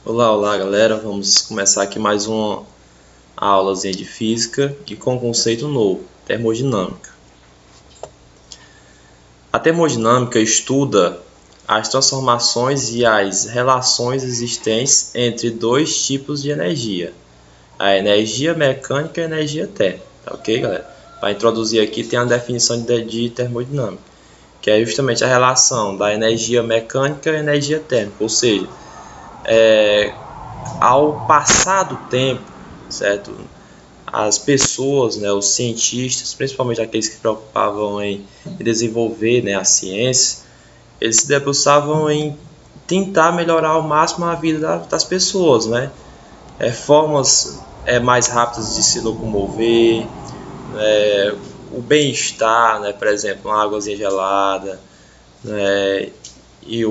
Olá, olá galera, vamos começar aqui mais uma aulazinha de física e com um conceito novo, termodinâmica. A termodinâmica estuda as transformações e as relações existentes entre dois tipos de energia, a energia mecânica e a energia térmica, tá ok galera? Para introduzir aqui tem a definição de termodinâmica, que é justamente a relação da energia mecânica e a energia térmica, ou seja, ao passar do tempo, certo? As pessoas, né, os cientistas, principalmente aqueles que se preocupavam em desenvolver, né, a ciência, eles se debruçavam em tentar melhorar ao máximo a vida das pessoas, né? Formas mais rápidas de se locomover, o bem-estar, né? Por exemplo, uma águazinha gelada, né? E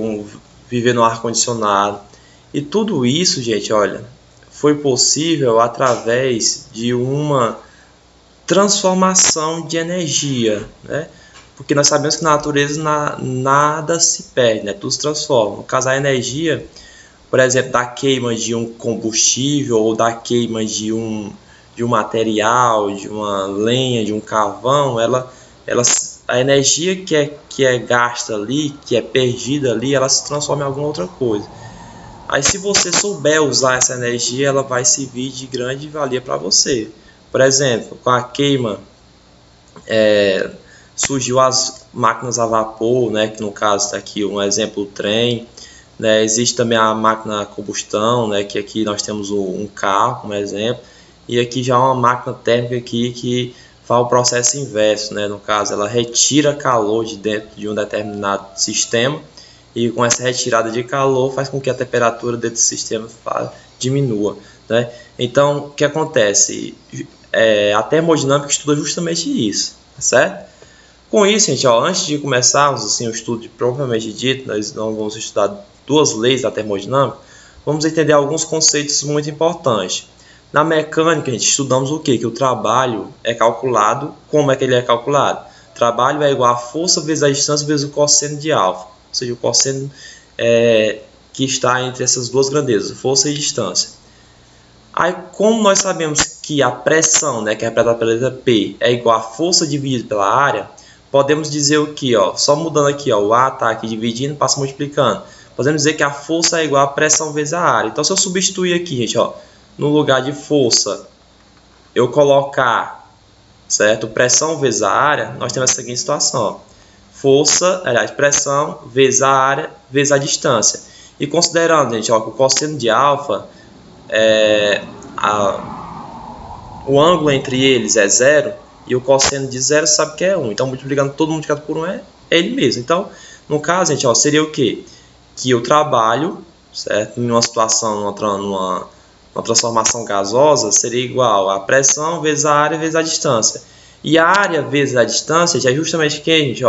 viver no ar-condicionado. E tudo isso, gente, olha, foi possível através de uma transformação de energia, né? Porque nós sabemos que na natureza nada se perde, né? Tudo se transforma. No caso, a energia, por exemplo, da queima de um combustível ou da queima de um material, de uma lenha, de um carvão, a energia que é gasta ali, que é perdida ali, ela se transforma em alguma outra coisa. Aí, se você souber usar essa energia, ela vai servir de grande valia para você. Por exemplo, com a queima, surgiu as máquinas a vapor, né, que no caso está aqui um exemplo, o trem. Né, existe também a máquina a combustão, né, que aqui nós temos um carro, como exemplo. E aqui já uma máquina térmica aqui que faz o processo inverso. Né, no caso, ela retira calor de dentro de um determinado sistema. E com essa retirada de calor faz com que a temperatura desse sistema diminua. Né? Então, o que acontece? A termodinâmica estuda justamente isso, certo? Com isso, gente, antes de começarmos assim, o estudo propriamente dito, nós não vamos estudar duas leis da termodinâmica, vamos entender alguns conceitos muito importantes. Na mecânica, a gente estudamos o quê? Que o trabalho é calculado. Como é que ele é calculado? O trabalho é igual a força vezes a distância vezes o cosseno de alfa. Ou seja, o cosseno que está entre essas duas grandezas, força e distância. Aí, como nós sabemos que a pressão, né, que é representada pela letra P, é igual a força dividida pela área, podemos dizer o que? Só mudando aqui, o A está aqui dividindo, passa multiplicando. Podemos dizer que a força é igual a pressão vezes a área. Então, se eu substituir aqui, gente, no lugar de força, eu colocar, certo, pressão vezes a área, nós temos a seguinte situação. Força, aliás, pressão vezes a área vezes a distância. E considerando, gente, que o cosseno de alfa, o ângulo entre eles é 0, e o cosseno de 0 sabe que é 1. Então, multiplicando todo multiplicado por 1 é ele mesmo. Então, no caso, gente, seria o quê? Que o trabalho, certo, em uma situação, numa transformação gasosa, seria igual a pressão vezes a área vezes a distância. E a área vezes a distância já é justamente o que, gente?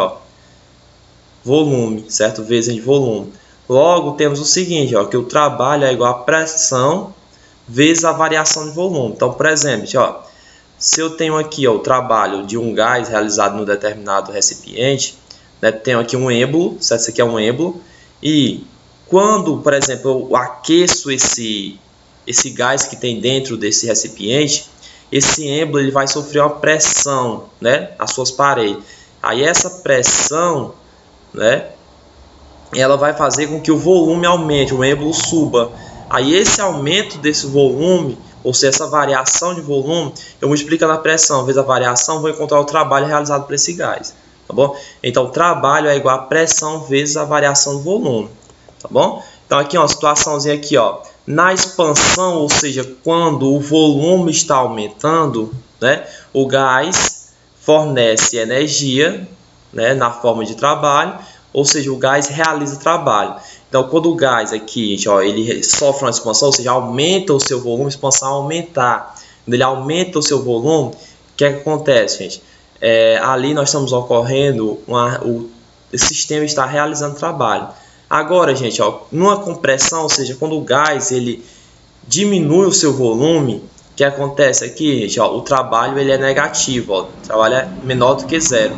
Volume, certo? Vezes volume. Logo, temos o seguinte, que o trabalho é igual a pressão vezes a variação de volume. Então, por exemplo, se eu tenho aqui o trabalho de um gás realizado no determinado recipiente, né, tenho aqui um êmbolo, certo? Esse aqui é um êmbolo, e quando, por exemplo, eu aqueço esse gás que tem dentro desse recipiente, esse êmbolo ele vai sofrer uma pressão, né, nas suas paredes. Aí essa pressão, né, ela vai fazer com que o volume aumente, o êmbolo suba. Aí esse aumento desse volume, ou seja, essa variação de volume, eu multiplico na pressão vezes a variação, vou encontrar o trabalho realizado por esse gás. Tá bom? Então, o trabalho é igual a pressão vezes a variação do volume. Tá bom? Então, aqui, uma situaçãozinha aqui, na expansão, ou seja, quando o volume está aumentando, né, o gás fornece energia, né, na forma de trabalho, ou seja, o gás realiza trabalho. Então, quando o gás aqui, gente, ele sofre uma expansão, ou seja, aumenta o seu volume, expansão aumentar. Quando ele aumenta o seu volume, o que acontece, gente? Ali nós estamos ocorrendo, o sistema está realizando trabalho. Agora, gente, numa compressão, ou seja, quando o gás ele diminui o seu volume, o que acontece aqui, gente? O trabalho ele é negativo, o trabalho é menor do que zero.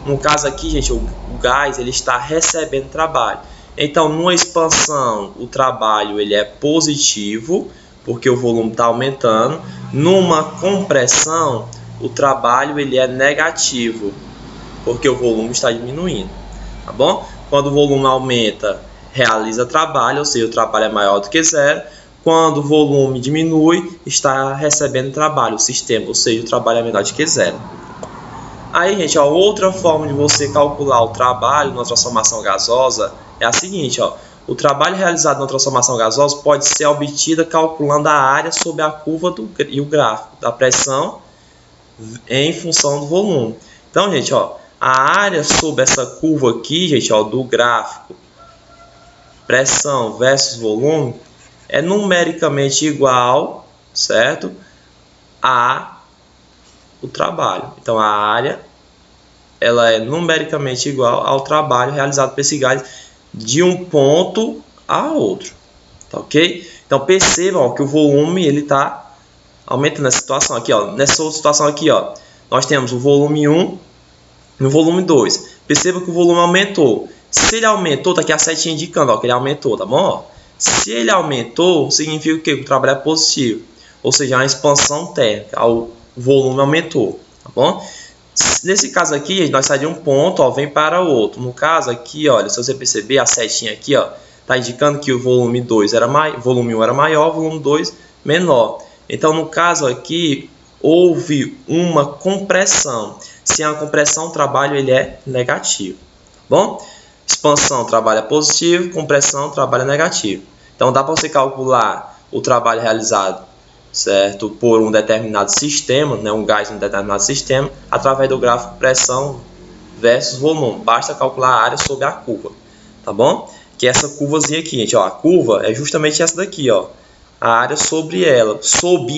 No caso aqui, gente, o gás ele está recebendo trabalho. Então, numa expansão, o trabalho ele é positivo, porque o volume está aumentando. Numa compressão, o trabalho ele é negativo, porque o volume está diminuindo. Tá bom? Quando o volume aumenta, realiza trabalho, ou seja, o trabalho é maior do que zero. Quando o volume diminui, está recebendo trabalho, o sistema, ou seja, o trabalho é menor do que zero. Aí, gente, ó, outra forma de você calcular o trabalho na transformação gasosa é a seguinte, ó. O trabalho realizado na transformação gasosa pode ser obtido calculando a área sobre a curva e o gráfico da pressão em função do volume. Então, gente, ó, a área sobre essa curva aqui, gente, ó, do gráfico, pressão versus volume, é numericamente igual, certo, a o trabalho. Então, a área ela é numericamente igual ao trabalho realizado por esse gás de um ponto a outro. Tá ok? Então, percebam ó, que o volume ele está aumentando nessa situação aqui. Ó. Nessa outra situação aqui, ó, nós temos o volume 1 e o volume 2. Perceba que o volume aumentou. Se ele aumentou, tá aqui a setinha indicando ó, que ele aumentou, tá bom? Ó. Se ele aumentou, significa que o trabalho é positivo. Ou seja, uma expansão térmica. O volume aumentou, tá bom? Nesse caso aqui, nós saímos de um ponto, ó, vem para outro. No caso aqui, olha, se você perceber, a setinha aqui, ó, tá indicando que o volume 2 era volume 1 era maior, volume 2 menor. Então, no caso aqui, houve uma compressão. Se há uma compressão, o trabalho ele é negativo, tá bom? Expansão, o trabalho é positivo, compressão, o trabalho é negativo. Então, dá para você calcular o trabalho realizado, certo, por um determinado sistema, né, um gás em um determinado sistema, através do gráfico pressão versus volume. Basta calcular a área sobre a curva, tá bom? Que é essa curvazinha aqui, gente, ó, a curva é justamente essa daqui, ó. A área sobre ela, sob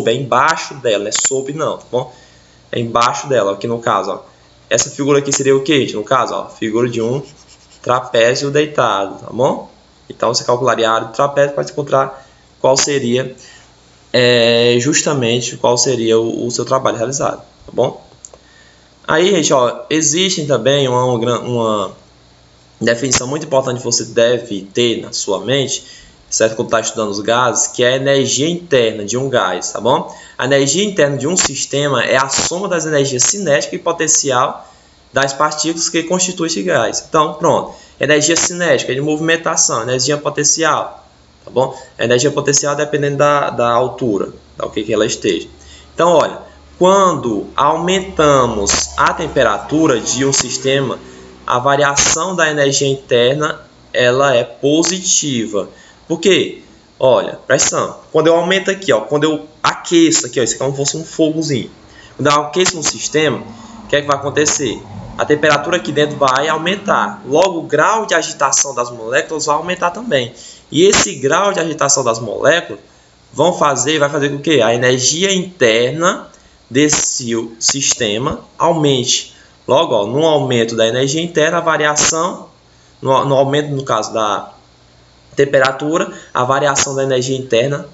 é embaixo dela, é sob não, tá bom? É embaixo dela, aqui no caso, ó. Essa figura aqui seria o que, gente? No caso, ó, figura de um trapézio deitado, tá bom? Então, você calcularia a área do trapézio para encontrar qual seria justamente qual seria o seu trabalho realizado, tá bom? Aí, gente, ó, existe também uma definição muito importante que você deve ter na sua mente, certo? Quando está estudando os gases, que é a energia interna de um gás, tá bom? A energia interna de um sistema é a soma das energias cinética e potencial das partículas que constituem esse gás. Então, pronto. Energia cinética é de movimentação, energia potencial, tá bom? A energia potencial dependendo da altura, da que ela esteja. Então, olha, quando aumentamos a temperatura de um sistema, a variação da energia interna ela é positiva. Por quê? Olha, presta atenção. Quando eu aumento aqui, ó, quando eu aqueço aqui, ó, isso aqui é como se fosse um fogozinho. Quando eu aqueço um sistema, o que é que vai acontecer? A temperatura aqui dentro vai aumentar. Logo, o grau de agitação das moléculas vai aumentar também. E esse grau de agitação das moléculas vai fazer com que a energia interna desse sistema aumente. Logo, ó, no aumento da energia interna, a variação, no aumento, no caso da temperatura, a variação da energia interna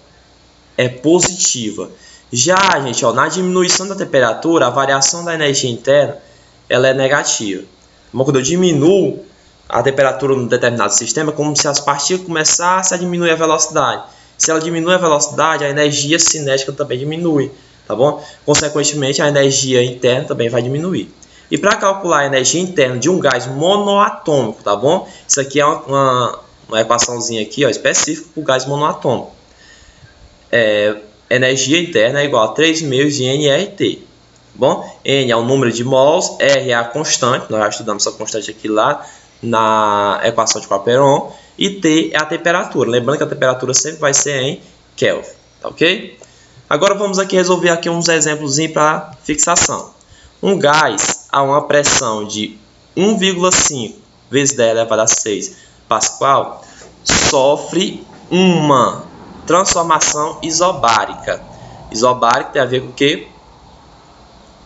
é positiva. Já, gente, ó, na diminuição da temperatura, a variação da energia interna ela é negativa. Mas quando eu diminuo a temperatura num determinado sistema, é como se as partículas começassem a diminuir a velocidade. Se ela diminui a velocidade, a energia cinética também diminui, tá bom? Consequentemente, a energia interna também vai diminuir. E para calcular a energia interna de um gás monoatômico, tá bom? Isso aqui é uma equaçãozinha aqui, ó, específica para o gás monoatômico. Energia interna é igual a 3 meios de nRT. Bom, N é o número de mols, R é a constante, nós já estudamos essa constante aqui lá na equação de Clapeyron, e T é a temperatura. Lembrando que a temperatura sempre vai ser em Kelvin, tá ok? Agora vamos aqui resolver aqui uns exemplos para fixação. Um gás a uma pressão de 1,5 vezes 10 elevado a 6 Pascal sofre uma transformação isobárica. Isobárica tem a ver com o quê?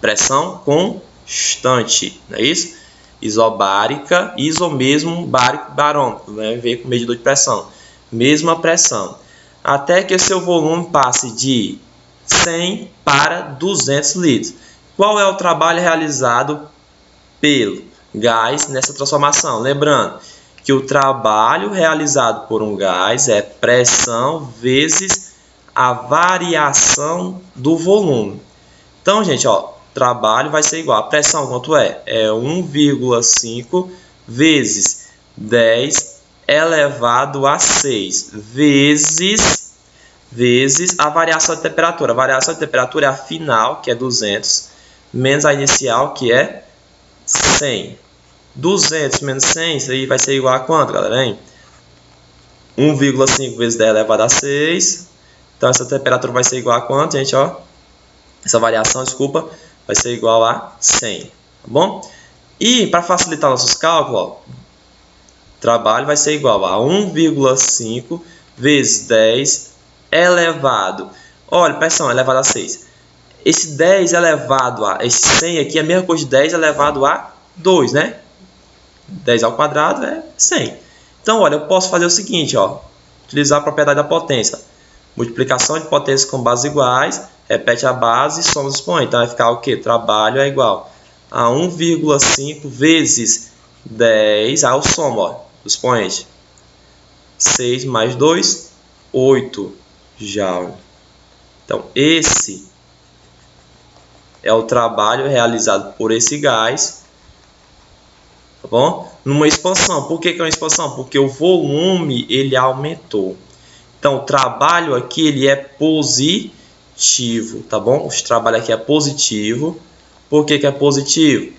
Pressão constante, não é isso? Isobárica, iso mesmo, bárico, barômetro, vai ver com medidor de pressão. Mesma pressão. Até que o seu volume passe de 100 para 200 litros. Qual é o trabalho realizado pelo gás nessa transformação? Lembrando que o trabalho realizado por um gás é pressão vezes a variação do volume. Então, gente, ó, trabalho vai ser igual a pressão, quanto é? É 1,5 vezes 10 elevado a 6 vezes a variação de temperatura. A variação de temperatura é a final, que é 200, menos a inicial, que é 100. 200 menos 100, isso aí vai ser igual a quanto, galera? Hein? 1,5 vezes 10 elevado a 6. Então, essa temperatura vai ser igual a quanto, gente? Ó? Essa variação, desculpa, vai ser igual a 100. Tá bom? E, para facilitar nossos cálculos, ó, trabalho vai ser igual a 1,5 vezes 10 elevado. Olha, pressão elevado a 6. Esse 10 elevado a... Esse 100 aqui é a mesma coisa de 10 elevado a 2, né? 10 ao quadrado é 100. Então, olha, eu posso fazer o seguinte, ó. Utilizar a propriedade da potência. Multiplicação de potências com bases iguais. Repete a base e soma os expoentes. Então, vai ficar o quê? Trabalho é igual a 1,5 vezes 10. Aí eu somo, ó, os expoentes. 6 mais 2, 8 Joule. Então, esse é o trabalho realizado por esse gás, tá bom? Numa expansão. Por que é uma expansão? Porque o volume ele aumentou. Então, o trabalho aqui ele é positivo, tá bom? O trabalho aqui é positivo. Por que é positivo?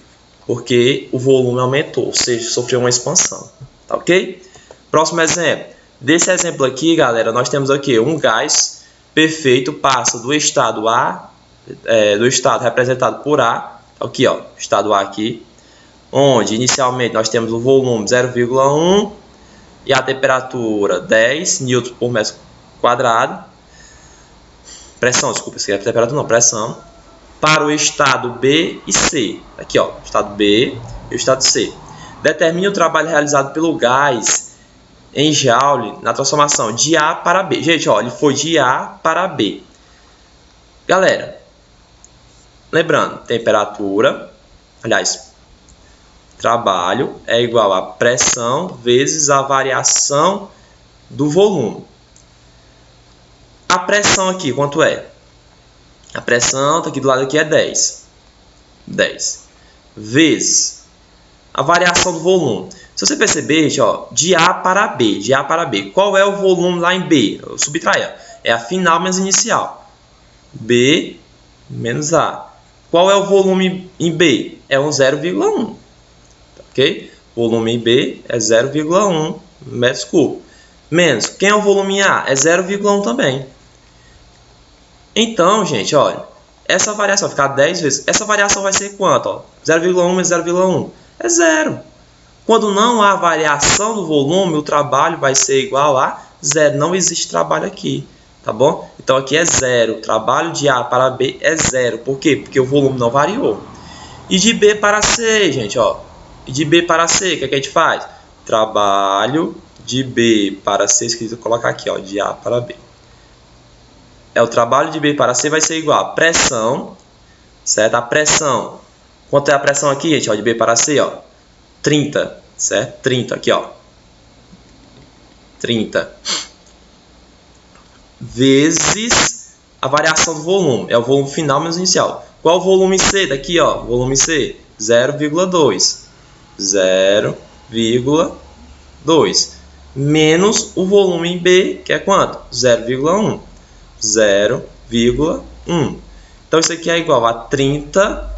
Porque o volume aumentou, ou seja, sofreu uma expansão, tá ok? Próximo exemplo. Desse exemplo aqui, galera, nós temos aqui um gás perfeito, passa do estado A, do estado representado por A, aqui ó, estado A aqui, onde inicialmente nós temos o volume 0,1 e a temperatura 10 Nm por metro quadrado, pressão, desculpa, isso aqui é temperatura não, pressão, para o estado B e C, aqui ó, estado B e o estado C. Determine o trabalho realizado pelo gás em Joule na transformação de A para B. Gente, ó, ele foi de A para B. Galera, lembrando, temperatura, aliás, trabalho é igual a pressão vezes a variação do volume. A pressão aqui, quanto é? A pressão tá aqui do lado aqui é 10. 10 vezes a variação do volume. Se você perceber, gente, ó, de A para B, de A para B. Qual é o volume lá em B? Eu subtraio. É a final menos inicial. B menos A. Qual é o volume em B? É um 0,1. Ok? O volume em B é 0,1 metros cúbicos. Menos. Quem é o volume em A? É 0,1 também. Então, gente, olha. Essa variação vai ficar 10 vezes. Essa variação vai ser quanto? 0,1 menos 0,1. É 0. Quando não há variação do volume, o trabalho vai ser igual a 0. Não existe trabalho aqui, tá bom? Então, aqui é 0. O trabalho de A para B é 0. Por quê? Porque o volume não variou. E de B para C, gente, ó. E de B para C, o que é que a gente faz? Trabalho de B para C, escrito, colocar aqui, ó, de A para B. O trabalho de B para C vai ser igual a pressão, certo? A pressão. Quanto é a pressão aqui, gente? Ó, de B para C, ó. 30, certo? 30 aqui, ó. 30 vezes a variação do volume. É o volume final menos inicial. Qual o volume C daqui, ó? Volume C, 0,2. 0,2 menos o volume em B, que é quanto? 0,1. 0,1. Então, isso aqui é igual a 30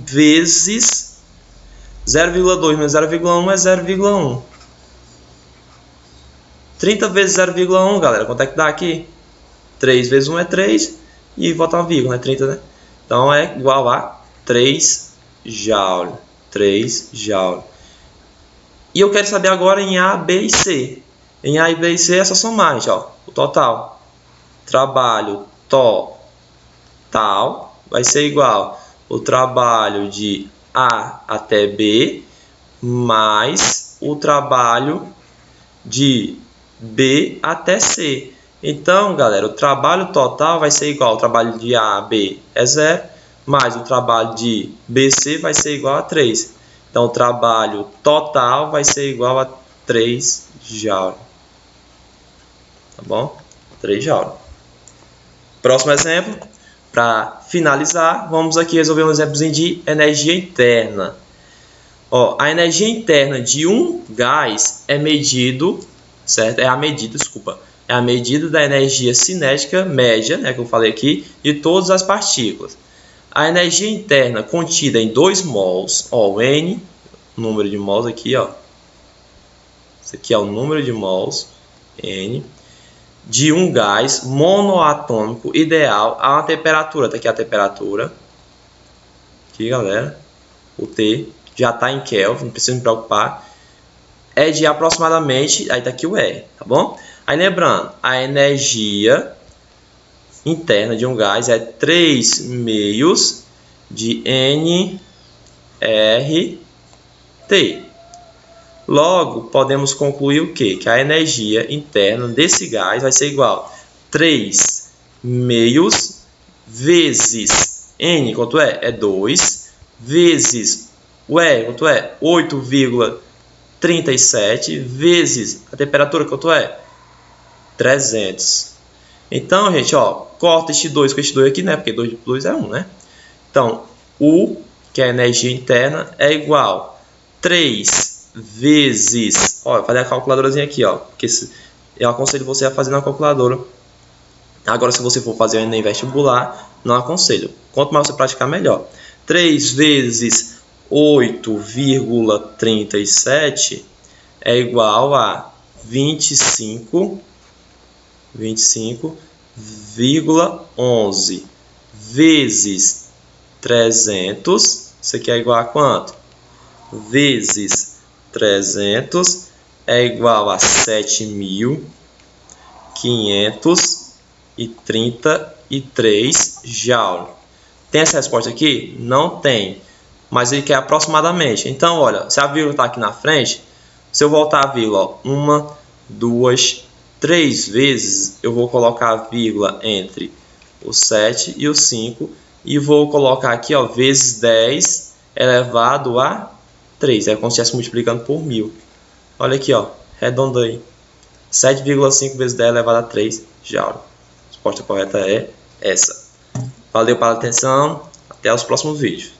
vezes 0,2 menos 0,1 é 0,1. 30 vezes 0,1, galera, quanto é que dá aqui? 3 vezes 1 é 3 e volta uma vírgula, né? 30, né? Então, é igual a 3 Joule. 3 Joule. E eu quero saber agora em A, B e C. Em A, B e C é só somar, gente, ó, o total. Trabalho total vai ser igual o trabalho de A até B mais o trabalho de B até C. Então, galera, o trabalho total vai ser igual ao trabalho de A a B é 0, mais o trabalho de BC vai ser igual a 3. Então, o trabalho total vai ser igual a 3 joules. Tá bom? 3 joules. Próximo exemplo. Para finalizar, vamos aqui resolver um exemplo de energia interna. Ó, a energia interna de um gás é medido, certo? É a medida da energia cinética média, né, que eu falei aqui, de todas as partículas. A energia interna contida em 2 mols, ó, o N, o número de mols aqui, ó. Esse aqui é o número de mols, N, de um gás monoatômico ideal a uma temperatura, tá aqui a temperatura, aqui galera, o T já está em Kelvin, não precisa me preocupar, é de aproximadamente, aí tá aqui o R, tá bom? Aí lembrando, a energia interna de um gás é 3 meios de nRT. Logo, podemos concluir o quê? Que a energia interna desse gás vai ser igual a 3 meios vezes N, quanto é? É 2, vezes o R, quanto é? 8,37, vezes a temperatura, quanto é? 300. Então, gente, ó, corta este 2 com este 2 aqui, né? Porque 2 de 2 é 1, né? Então, U, que é a energia interna, é igual a 3 vezes, ó, eu falei a calculadorazinha aqui, ó, porque eu aconselho você a fazer na calculadora. Agora, se você for fazer o Enem vestibular, não aconselho. Quanto mais você praticar, melhor. 3 vezes 8,37 é igual a 25,11 vezes 300, isso aqui é igual a quanto? Vezes 300 é igual a 7.533 joules. Tem essa resposta aqui? Não tem, mas ele quer aproximadamente. Então, olha, se a vírgula está aqui na frente, se eu voltar a vírgula 1, 2, 3 vezes, eu vou colocar a vírgula entre o 7 e o 5 e vou colocar aqui, ó, vezes 10 elevado a 3. É como se estivesse multiplicando por 1000. Olha aqui, ó, redondo aí. 7,5 vezes 10 elevado a 3 joules. A resposta correta é essa. Valeu pela atenção. Até os próximos vídeos.